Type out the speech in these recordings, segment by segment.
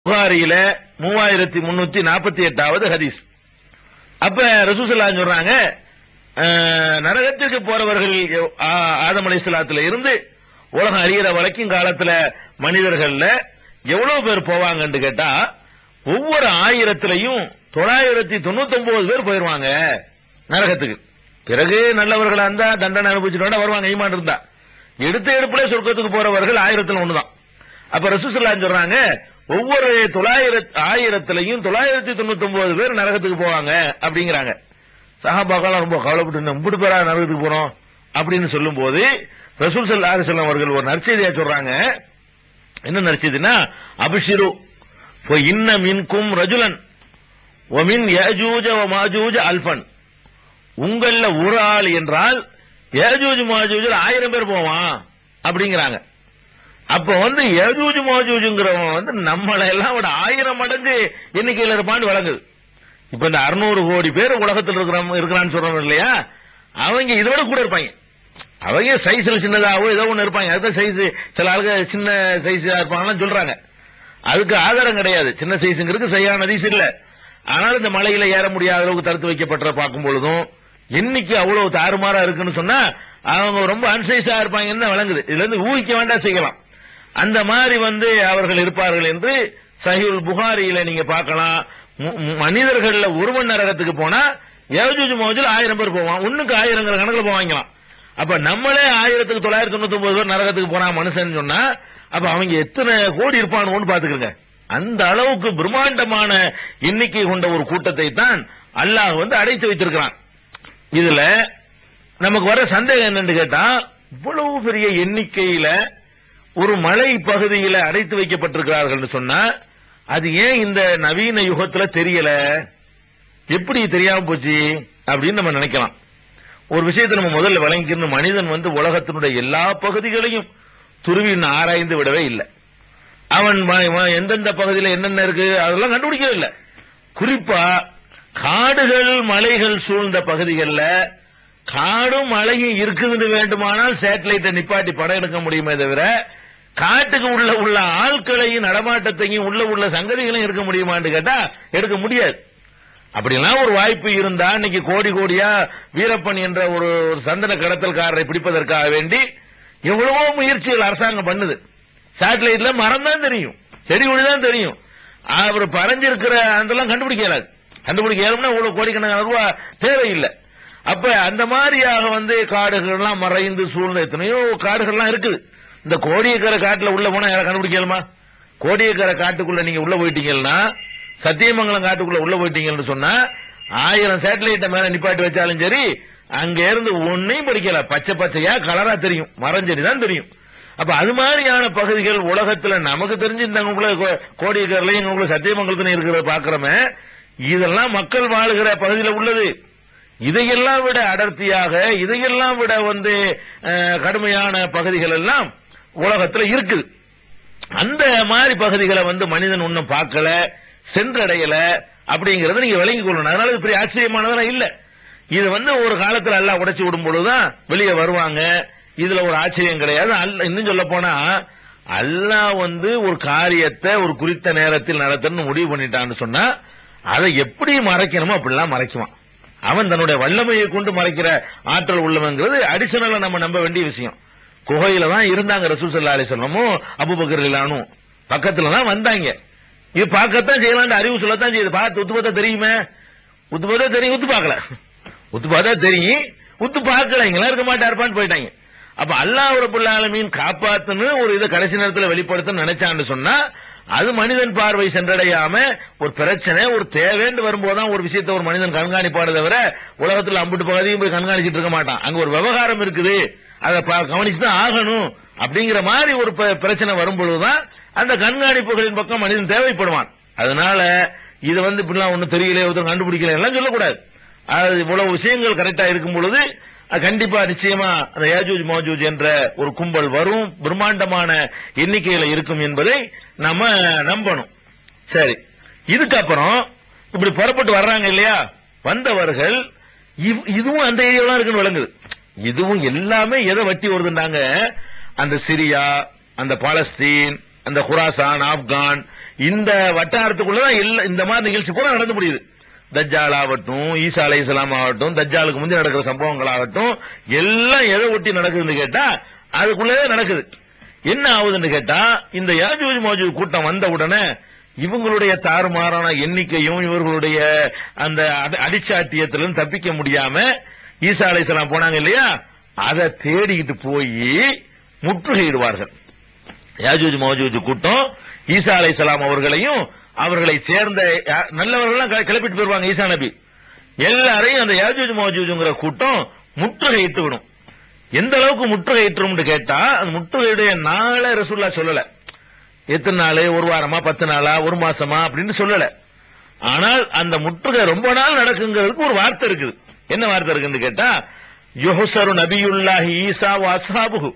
புகாரியில 3348வது ஹதீஸ். அப்ப ரசூல் ஸல்லல்லாஹு அலைஹி சொல்றாங்க, நரகத்திற்கு போறவர்கள் ஆதம் அலைஹிஸ்ஸலாத்துல இருந்து உலகம் அழிகிற வரைக்கும் காலத்துல மனிதர்கள்ல எவ்வளவு பேர் போவாங்கன்னு கேட்டா, ஒவ்வொரு 1000லையும் 999 பேர் போயிருவாங்க நரகத்துக்கு. பிறகு நல்லவர்களா இருந்தா தண்டனை அனுபவிச்சுட்டு வருவாங்க, ஈமான் இருந்தா. எடுத்த எடுப்புல சொர்க்கத்துக்கு போறவர்கள் 1000ல் ஒண்ணுதான். அப்ப ரசூல் ஸல்லல்லாஹு அலைஹி சொல்றாங்க, ஒவ்வொரு 1000லையும் 999 பேர் நரகத்துக்கு போவாங்க அப்படிங்கிறாங்க. சஹாபாக்கள் ரொம்ப கவலைப்பட்டு, முப்பது பேரா நரகத்துக்கு போறோம் அப்படின்னு சொல்லும் போது ரசூல் ஸல்லல்லாஹு அலைஹி வஸல்லம் அவர்கள் ஒரு நற்செய்தியா சொல்றாங்க. என்ன நற்செய்தினா, அப்ஷிரு இன்ன மின்கும் ரஜுலன் வமின் யஜூஜ வமாஜூஜ அல்ஃபன். உங்கள ஒரு ஆள் என்றால் யஜூஜ் மாஜூஜ் 1000 பேர் போவான் அப்படிங்கிறாங்க. அப்ப யஜூஜ் மாஜூஜ்ங்கிறவன் நம்மளை எல்லாம் விட 1000 மடங்கு எண்ணிக்கையில் இருப்பான்னு வழங்குது. இப்ப இந்த 600 கோடி பேர் உலகத்தில் இருக்கிறான்னு சொல்றோம் இல்லையா, அவங்க இதோட கூட இருப்பாங்க. அவங்க சைஸ்ல சின்னதாவோ ஏதோ ஒண்ணு இருப்பாங்க. அதுதான் சைஸ். சில ஆளுங்க சின்ன சைஸா இருப்பாங்கன்னு சொல்றாங்க. அதுக்கு ஆதாரம் கிடையாது. சின்ன சைஸுங்கிறது சரியான ஹதீஸ் இல்ல. ஆனால் இந்த மலையில ஏற முடியாத அளவுக்கு தடுத்து வைக்கப்பட்ட பார்க்கும் பொழுதும் எண்ணிக்கை அவ்வளவு தாறுமாறா இருக்குன்னு சொன்னா அவங்க ரொம்ப அன்சைஸா இருப்பாங்கன்னு வழங்குது. இதுல இருந்து ஊகிக்க வேண்டாம், செய்யலாம். அந்த மாதிரி அவர்கள் இருப்பார்கள் என்று சஹீஹுல் புகாரியில நீங்க பார்க்கலாம். மனிதர்கள்ல ஒருவன் நரகத்துக்கு போனா யஜூஜ் மௌஜூஜ் 1000 பேர் போவான். ஒண்ணுக்கு 1000 கணக்கில் போவாங்களாம். அப்ப நம்மளே 1999 பேர் நரகத்துக்கு போனா மனுஷன் சொன்னா, அப்ப அவங்க எத்தனை கோடி இருப்பானுன்னு பாத்துக்கிறங்க. அந்த அளவுக்கு பிரம்மாண்டமான எண்ணிக்கை கொண்ட ஒரு கூட்டத்தை தான் அல்லாஹ் அடைத்து வைத்திருக்கிறான். இதுல நமக்கு வர சந்தேகம் என்னன்னு கேட்டா, இவ்வளவு பெரிய எண்ணிக்கையில ஒரு மலை பகுதியில அடைத்து வைக்கப்பட்டிருக்கிறார்கள் சொன்னா, அது ஏன் இந்த நவீன யுகத்துல தெரியல, எப்படி தெரியாம போச்சு அப்படின்னு நம்ம நினைக்கலாம். ஒரு விஷயத்தை நம்ம முதல்ல விளங்கிக்கணும். மனிதன் உலகத்தினுடைய எல்லா பகுதிகளையும் துருவி ஆராய்ந்து விடவே இல்லை. அவன் எந்தெந்த பகுதியில் என்னென்ன இருக்கு அதெல்லாம் கண்டுபிடிக்கவே இல்லை. குறிப்பா காடுகள் மலைகள் சூழ்ந்த பகுதிகளில் காடும் மலையும் இருக்குதுன்னு வேண்டுமானால் சேட்டலைட்டை நிப்பாட்டி படம் எடுக்க முடியுமே தவிர, காட்டுக்கு உள்ள ஆட்களையும் நடமாட்டத்தையும் உள்ள சங்கதிகளையும் இருக்க முடியுமான்னு கேட்டா எடுக்க முடியாது. அப்படிலாம் ஒரு வாய்ப்பு இருந்தா இன்னைக்கு கோடி கோடியா வீரப்பன் என்ற ஒரு சந்தன கடத்தல்காரரை பிடிப்பதற்காக வேண்டி எவ்வளவோ முயற்சிகள் அரசாங்கம் பண்ணுது. சேட்டலைட்ல மரம் தான் தெரியும், செடி ஒளி தான் தெரியும். அவர் பறஞ்சிருக்கிற அதெல்லாம் கண்டுபிடிக்கல. கண்டுபிடிக்கணும்னா இவ்வளவு கோடிக்கணக்கான ரூபாய் தேவையில்லை. அப்ப அந்த மாதிரியாக காடுகள்லாம் மறைந்து சூழ்ந்த எத்தனையோ காடுகள்லாம் இருக்குது. இந்த கோடியக்கரை காட்டுல உள்ள போனா யாரை கண்டுபிடிக்கலாமா? கோடியக்கரை காட்டுக்குள்ள நீங்க உள்ள போயிட்டீங்கன்னா, சத்தியமங்கலம் காட்டுக்குள்ள உள்ள போயிட்டீங்கன்னு சொன்னா 1000 சேட்டலைட்டை மேல நிப்பாட்டி வச்சாலும் சரி, அங்க இருந்து ஒன்னையும் படிக்கல. பச்சை பச்சையா கலரா தெரியும், மரஞ்செடி தான் தெரியும். அப்ப அது மாதிரியான பகுதிகள் உலகத்துல நமக்கு தெரிஞ்சு இந்த கோடியக்கரையிலையும் எங்களுக்குள்ள சத்தியமங்கலத்துல இருக்கிறத பாக்குறோமே, இதெல்லாம் மக்கள் வாழுகிற பகுதியில் உள்ளது. இதையெல்லாம் விட அடர்த்தியாக, இதையெல்லாம் விட கடுமையான பகுதிகள் எல்லாம் உலகத்துல இருக்குது. அந்த மாதிரி பகுதிகளை மனிதன் ஒன்னும் பார்க்கல, சென்றடையல அப்படிங்கறத நீங்க விளங்கிக் கொள்ளணும். அதனால இது பெரிய ஆச்சரியமானதெல்லாம் இல்ல. இது ஒரு காலத்துல எல்லாம் உடைச்சு விடும் பொழுதுதான் வெளியே வருவாங்க. இதுல ஒரு ஆச்சரியம் கிடையாது. இன்னும் சொல்ல போனா அல்லாஹ் ஒரு காரியத்தை ஒரு குறித்த நேரத்தில் நடத்தணும்னு முடிவு பண்ணிட்டான்னு சொன்னா அதை எப்படி மறைக்கணுமோ அப்படிலாம் மறைக்குவான். அவன் தன்னுடைய வல்லமையை கொண்டு மறைக்கிற ஆற்றல் உள்ளவங்கிறது அடிஷனலா நம்ம நம்ப வேண்டிய விஷயம். குகையில தான் இருந்தாங்க ரசூல் ஸல்லல்லாஹு அலைஹி வஸல்லம், அபூபக்கர் ரலியல்லாஹு பக்கத்துல தான் வந்தாங்க. இது பார்க்கத்தான் செய்யலாம், அறிவு சொல்லத்தான் செய்யுது. பார்த்து உத்து பார்த்தா தெரியுமே, உத்து பார்த்தா தெரியும், உத்து பார்க்கல. உத்து பார்த்தா தெரியும், உத்து பார்க்கல, இங்கெல்லாம் இருக்க மாட்டாருப்பான்னு போயிட்டாங்க. அப்ப அல்லாஹ் ரப்பல் ஆலமீன் காப்பாத்துன்னு ஒரு இதை கடைசி நேரத்தில் வெளிப்படுத்த நினைச்சான்னு சொன்னா, அது மனிதன் பார்வை சென்றடையாம ஒரு பிரச்சனை ஒரு தேவைன்னு வரும்போதுதான் ஒரு விஷயத்தை ஒரு மனிதன் கண்காணிப்பாடு தவிர உலகத்துல அம்புட்டு பகுதியும் போய் கண்காணிச்சிட்டு இருக்க மாட்டான். அங்க ஒரு விவகாரம் இருக்குது, அதை கவனிச்சுதான் ஆகணும் அப்படிங்கிற மாதிரி ஒரு பிரச்சனை வரும்பொழுதுதான் அந்த கண்காணிப்புகளின் பக்கம் மனிதன் தேவைப்படுவான். அதனால இது இப்படிலாம் ஒன்னும் தெரியல, ஒருத்தர் கண்டுபிடிக்கல எல்லாம் சொல்லக்கூடாது. அது இவ்வளவு விஷயங்கள் கரெக்டா இருக்கும் பொழுது கண்டிப்பா நிச்சயமா அந்த யாஜூஜ் மாஜூஜ் என்ற ஒரு கும்பல் வரும், பிரம்மாண்டமான எண்ணிக்கையில இருக்கும் என்பதை நம்ம நம்பணும். சரி, இதுக்கப்புறம் இப்படி புறப்பட்டு வர்றாங்க இல்லையா, வந்தவர்கள் இதுவும் அந்த ஏரியாலாம் இருக்குன்னு விளங்குது. இதுவும் எல்லாமே எதை வட்டி வருதுன்னாங்க, அந்த சிரியா, அந்த பாலஸ்தீன், அந்த குராசான், ஆப்கான் இந்த வட்டாரத்துக்குள்ளதான் இந்த மாதிரி நிகழ்ச்சி கூட நடந்து முடியுது. தஜ்ஜால் ஆகட்டும், ஈசா அலைஹிஸ்ஸலாம் ஆகட்டும், தஜ்ஜாலுக்கு முந்தைய நடக்கிற சம்பவங்கள் ஆகட்டும், எல்லாம் எதை ஒட்டி நடக்குதுன்னு கேட்டா அதுக்குள்ளே நடக்குது. என்ன ஆகுதுன்னு கேட்டா, இந்த யாஜூஜ் மாஜூஜ் கூட்டம் வந்த உடனே இவங்களுடைய தாறுமாறான எண்ணிக்கையும் இவர்களுடைய அந்த அடிச்சாட்டியத்திலும் தப்பிக்க முடியாம ஈசா அலைஹிஸ்ஸலாம் போனாங்க இல்லையா, அதை தேடிக்கிட்டு போய் முற்றுகையிடுவார்கள். யாஜூஜ் மாஜூஜ் கூட்டம் ஈசா அலைஹிஸ்ஸலாம் அவர்களையும் அவர்களை சேர்ந்த நல்லவர்கள் கிளப்பிட்டு போயிருவாங்க. ஈசா நபி எல்லாரையும் அந்த யாஜூஜ் மாஜூஜ்ங்கிற கூட்டம் முற்றுகையிட்டு விடும். எந்த அளவுக்கு முற்றுகையிட்டுரும் கேட்டா, அந்த முற்றுகையுடைய நாளை ரசூலுல்லாஹ் சொல்லல. எத்தனை நாள், ஒரு வாரமா, 10 நாளா, ஒரு மாசமா அப்படின்னு சொல்லல. ஆனால் அந்த முற்றுகை ரொம்ப நாள் நடக்குங்கிறதுக்கு ஒரு வார்த்தை இருக்குது. என்ன வார்த்தை இருக்குன்னு கேட்டா, யுஹ்சரு நபியுல்லாஹி ஈசா வ அஸ்ஹாபுஹு,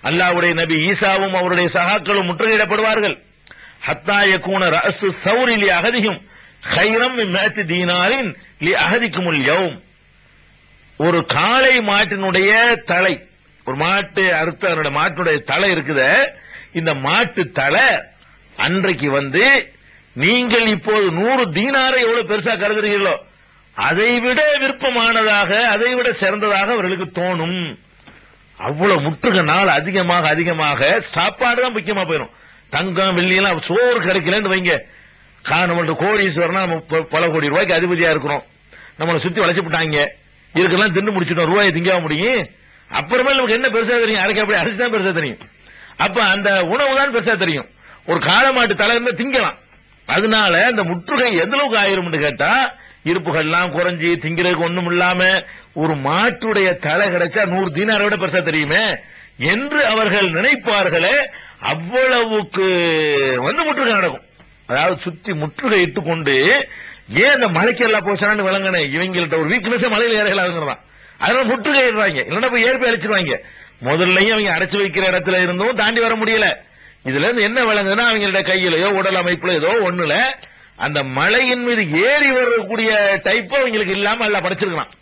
அல்லாஹ்வுடைய நபி ஈசாவும் அவருடைய சகாக்களும் முற்றுகையிடப்படுவார்கள். ஹத்தா யகூன ரஅசு ஸௌரி லி அஹதிஹிம் கைரம் மின் 100 தீனாரின் லி அஹதிக்குமுல் யௌம். ஒரு காளை மாட்டினுடைய தலை, ஒரு மாட்டு அறுத்த அதனுடைய மாட்டினுடைய தலை இருக்குத, இந்த மாட்டு தலை அன்றைக்கு வந்து நீங்கள் இப்போது 100 தீனாரை எவ்வளவு பெருசா கருதுறீங்களோ அதை விட விருப்பமானதாக, அதை விட சிறந்ததாக அவர்களுக்கு தோணும். அவ்வளவு முற்றுகை நாள் அதிகமாக அதிகமாக சாப்பாடு தான் முக்கியமா போயிடும். தங்கம் வெள்ளியெல்லாம் சோறு கிடைக்கலன்னு வைங்க, நம்மளோட கோடீஸ்வரனா பல கோடி ரூபாய்க்கு அதிபதியா இருக்கிறோம், நம்மளை சுத்தி வளைச்சு விட்டாங்க, இதுக்கெல்லாம் தின்னு முடிச்சுட்டோம், ரூபாயை திங்காம முடியும். அப்புறமே நமக்கு என்ன பெருசா தெரியும், அரைக்க அப்படி அரிசி தான் பெருசா தெரியும். அப்ப அந்த உணவு தான் பெருசா தெரியும். ஒரு காளை மாட்டு தலை இருந்தா திங்கலாம். அதனால அந்த முற்றுகை எந்த அளவுக்கு ஆயிரும் கேட்டா, இருப்புகள்லாம் குறைஞ்சி திங்கிறதுக்கு ஒண்ணும் இல்லாம ஒரு மாட்டுடைய தலை கிடைச்சா 100 தீனாரை விட பெருசா தெரியுமே என்று அவர்கள் நினைப்பார்களே, அவ்வளவுக்கு வந்து முற்றுகை நடக்கும். அதாவது சுத்தி முற்றுகை இட்டு கொண்டு ஏன் அந்த மலைக்கு எல்லாம் போச்சான்னு விளங்கின இவங்கள்ட்ட ஒரு வீக்னஸ் மலையில ஏறலாம். அதனால முற்றுகை இடுறாங்க, இல்லைன்னா போய் ஏற்பி அழைச்சிருவாங்க. முதல்லையும் அவங்க அடைச்சு வைக்கிற இடத்துல இருந்தும் தாண்டி வர முடியல. இதுல இருந்து என்ன விளங்குதுன்னா, அவங்களோட கையிலயோ உடல் அமைப்புல ஏதோ ஒண்ணுல அந்த மலையின் மீது ஏறி வரக்கூடிய டைப் அவங்களுக்கு இல்லாம எல்லாம் படைச்சிருக்கலாம்.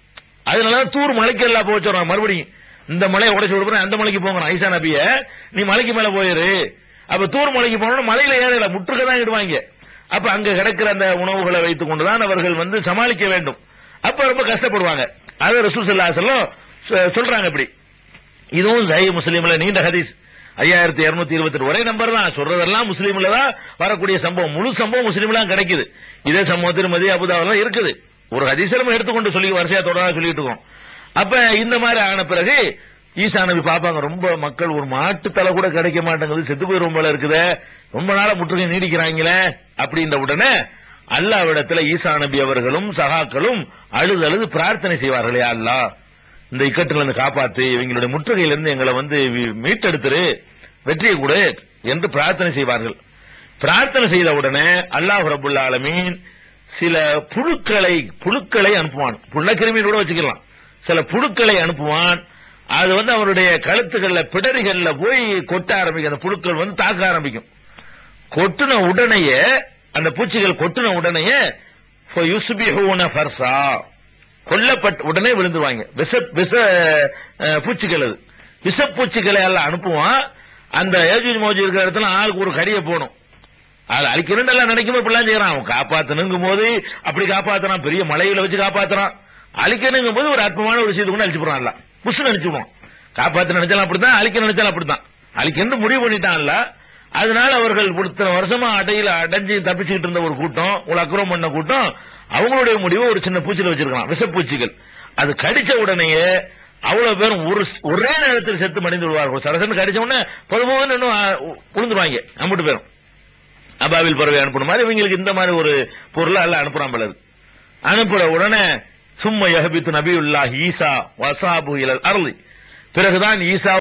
அதனால தூர் மலைக்கு எல்லாம் போச்சுறான். மறுபடியும் இந்த மலையை உடைச்சு விடுறேன், அந்த மலைக்கு போங்க, ஐசா நபிய நீ மலைக்கு மேல போயிரு. அப்ப தூர் மலைக்கு போனோம், மலையில ஏறல, முற்றுகை தான் இடுவாங்க. அப்ப அங்க கிடைக்கிற அந்த உணவுகளை வைத்துக் கொண்டுதான் அவர்கள் வந்து சமாளிக்க வேண்டும். அப்ப ரொம்ப கஷ்டப்படுவாங்க. அது ரசூல் ஸல்லல்லாஹு அலைஹி வஸல்லம் சொல்றாங்க. இப்படி இதுவும் சஹீஹ் முஸ்லிம்ல நீண்ட ஹதீஸ் 5228 ஒரே நம்பர் தான். சொல்றதெல்லாம் முஸ்லீம்ல தான் வரக்கூடிய சம்பவம், முழு சம்பவம் முஸ்லீம்ல தான் கிடைக்குது. இதே சம்பவம் திருமதி அபுதாபுல இருக்குது. ஒரு ஹதீஸை நம்ம எடுத்துக்கொண்டு சொல்லி வரிசையா தொடர்ந்து சொல்லிட்டு இருக்கோம். அப்ப இந்த மாதிரி ஆன பிறகு ஈசா நபி பாப்பாங்க, ரொம்ப மக்கள் ஒரு மாட்டு தலை கூட கிடைக்க மாட்டேங்குது, செத்து போய் ரொம்ப இருக்குது, ரொம்ப நாள முற்றுகை நீடிக்கிறாங்களே அப்படின்ற உடனே அல்லாஹ்விடத்துல ஈசா நபி அவர்களும் சகாக்களும் அழுது அழுது பிரார்த்தனை செய்வார்களே, அல்லாஹ் இந்த இக்கட்டில இருந்து காப்பாத்து, இவங்களுடைய முற்றுகையிலிருந்து எங்களை வந்து மீட்டெடுத்துரு, வெற்றியை கொடு என்று பிரார்த்தனை செய்வார்கள். பிரார்த்தனை செய்த உடனே அல்லாஹ் ரப்புல் ஆலமீன் சில புழுக்களை அனுப்புவான். புள்ளக்கிருமி கூட வச்சுக்கலாம். சில புழுக்களை அனுப்புவான். அது வந்து அவருடைய கழுத்துக்கள்ல பிடரிகள்ல போய் கொட்ட ஆரம்பிக்கும். அந்த புழுக்கள் வந்து தாக்க ஆரம்பிக்கும். கொட்டின உடனேயே, அந்த பூச்சிகள் கொட்டின உடனேயே கொல்லப்பட்ட உடனே விழுந்துருவாங்க. விஷ பூச்சிகள், அது விஷப்பூச்சிகளை எல்லாம் அனுப்புவான். அந்த ஏஜூஜ் மௌஜூஜ் இருக்கிற இடத்துல ஆளுக்கு ஒரு கடியை போடும். அது அழிக்கணும் எல்லாம் நினைக்கும் போது செய்யறான். அவன் காப்பாத்தணுங்கும் போது அப்படி காப்பாத்துறான், பெரிய மலையில வச்சு காப்பாத்துறான். அழிக்கணுங்கும் போது ஒரு அற்பமான ஒரு விஷயத்தை கொண்டு அழிச்சு போறான். புஷ் நினைச்சுடுவான். காப்பாத்த நினைச்சாலும் அப்படித்தான், அழிக்க நினைச்சாலும் அப்படித்தான். அழிக்கணும் முடிவு பண்ணிட்டான்ல. அதனால அவர்கள் இத்தனை வருஷமா அடைஞ்சு தப்பிச்சுக்கிட்டு இருந்த ஒரு கூட்டம், ஒரு அக்கிரமம் பண்ண கூட்டம், அவங்களுடைய முடிவு ஒரு சின்ன பூச்சியில வச்சிருக்கான், விஷப்பூச்சிகள். அது கடிச்ச உடனேயே அவ்வளவு பேரும் ஒரே நேரத்தில் செத்து மடிந்து விடுவார்கள். சரசன்னு கடிச்ச உடனே பொதுவாக இன்னும் உளுந்துருவாங்க. அம்பிட்டு பேரும் அபாவில் பறவை அனுப்பணும் மாதிரி இவங்களுக்கு இந்த மாதிரி ஒரு பொருளை எல்லாம் அனுப்புறான். பலது அனுப்புற உடனே சும்ம யஹபித்து நபியுல்லாஹி ஈசா வஸாபு இலல் அர்லி, பிறகுதான் ஈசா